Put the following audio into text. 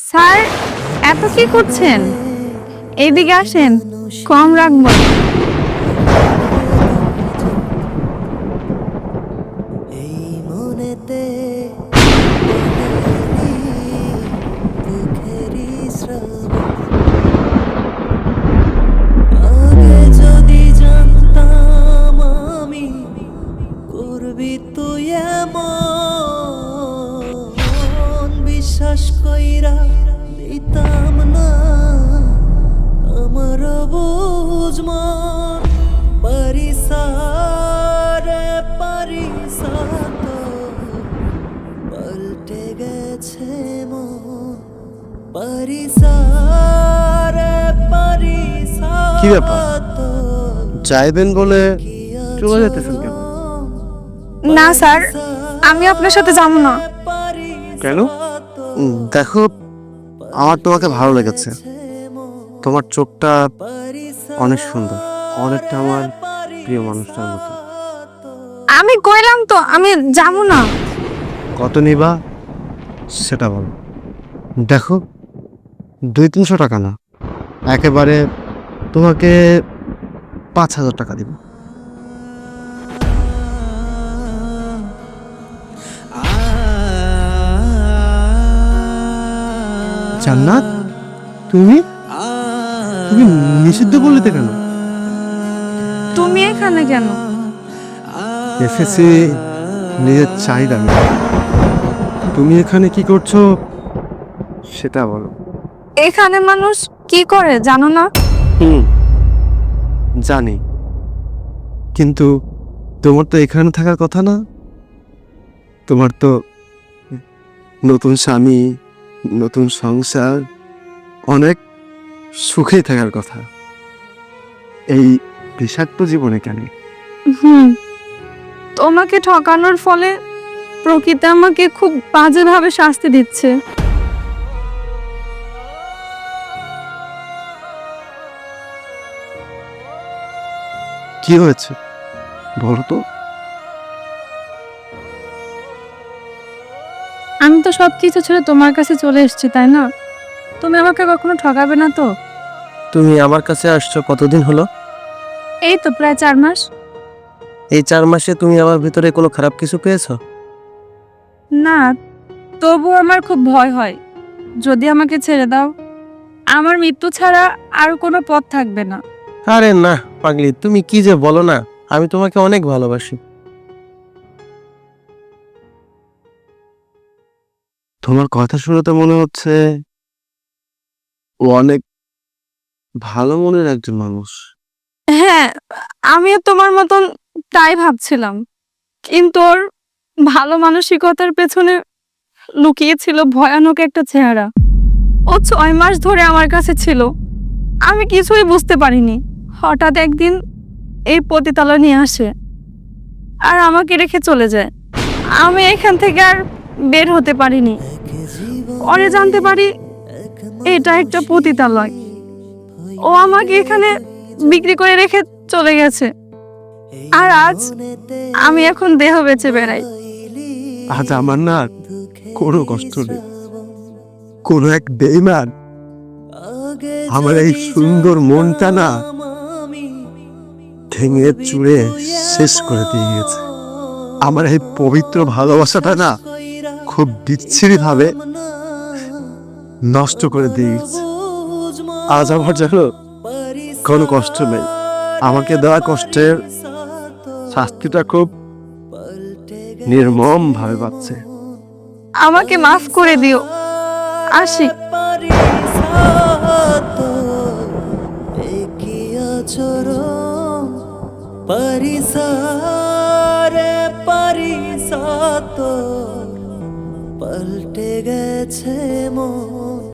Sir, এত কি করছেন? এইদিকে আসেন, কম রাখবো। এই মনেতে দুঃখেরই স্রোত। আগে যদি জানতাম আমি করবি তুই এমন, বিশ্বাস কইরা দিতাম না আমার বুঝ মন। পরিসারে পরিসাত পাল্টে গেছে মন। পরিসারে পরিসাত কি ব্যাপার? যাইবেন বলে চলে যেতেছেন কেন? না স্যার, আমি আপনার সাথে যাবো না। কেন? দেখো, আমার তোমাকে ভালো লেগেছে। তোমার চোখটা অনেক সুন্দর, অনেকটা আমার প্রিয় মানুষটার মতো। আমি কইলাম তো আমি যাবো না। কত নিবা সেটা বলো। দেখো, 200-300 টাকা না, একেবারে তোমাকে 5,000 টাকা দিব। জান্নাত, তুমি তুমি নিষিদ্ধ বলতে কেন? তুমি এখানে কেন? এসেছি নিজের চাহিদা মেটাতে। তুমি এখানে কি করছো সেটা বলো। এখানে মানুষ কি করে জানো না? জানি, কিন্তু তোমার তো এখানে থাকার কথা না। তোমার তো নতুন স্বামী, নতুন সংসার, অনেক সুখেই থাকার কথা। এই বিষাক্ত জীবনে কেন? হুম, তোমাকে ঠকানোর ফলে প্রকৃতি আমাকে খুব বাজেভাবে শাস্তি দিচ্ছে। কি হয়েছে বলো তো? আমি তো সবকিছু ছেড়ে তোমার কাছে চলে এসেছি, তাই না? তুমি আমাকে কখনো ঠকাবে না তো? তুমি আমার কাছে আসছো কতদিন হলো? এই তো প্রায় 4 মাস। এই 4 মাসে তুমি আমার ভিতরে কোনো খারাপ কিছু পেয়েছো? না, তবুও আমার খুব ভয় হয়। যদি আমাকে ছেড়ে দাও, আমার মৃত্যু ছাড়া আর কোনো পথ থাকবে না। আরে না পাগলি, তুমি কি যে বলো না, আমি তোমাকে অনেক ভালোবাসি। তোমার কথা শুনে তো মনে হচ্ছে ও অনেক ভালো মনের একজন মানুষ। হ্যাঁ, আমিও তোমার মতন তাই ভাবছিলাম, কিন্তু ওর ভালো মানসিকতার পেছনে লুকিয়ে ছিল ভয়ানক একটা চেহারা। ও 6 মাস ধরে আমার কাছে ছিল, আমি কিছুই বুঝতে পারিনি। হঠাৎ একদিন এই পতিতালয় নিয়ে আসে আর আমাকে রেখে চলে যায়। আমি এখান থেকে আর বের হতে পারিনি। পরে জানতে পারি এটা একটা পতিতালয়। ও আমাকে এখানে বিক্রি করে রেখে চলে গেছে, আর আজ আমি এখন দেহ বেচে বেড়াই। আজ আমার না কোনো কষ্ট নেই। কোনো এক বেঈমান আমার এই সুন্দর মনটা না ভেঙে চুড়ে শেষ করে দিয়ে গেছে। আমার এই পবিত্র ভালোবাসাটা না খুব বিচ্ছিরি ভাবে নষ্ট করে দিয়ে গেছে। আজ আমার যেন কোনো কষ্ট নেই। আমাকে দেওয়া কষ্টের শাস্তিটা খুব নির্মম ভাবে পাচ্ছে। আমাকে মাফ করে দিও, আসি। পরিসারে পরিসাত পাল্টে গেছে মন।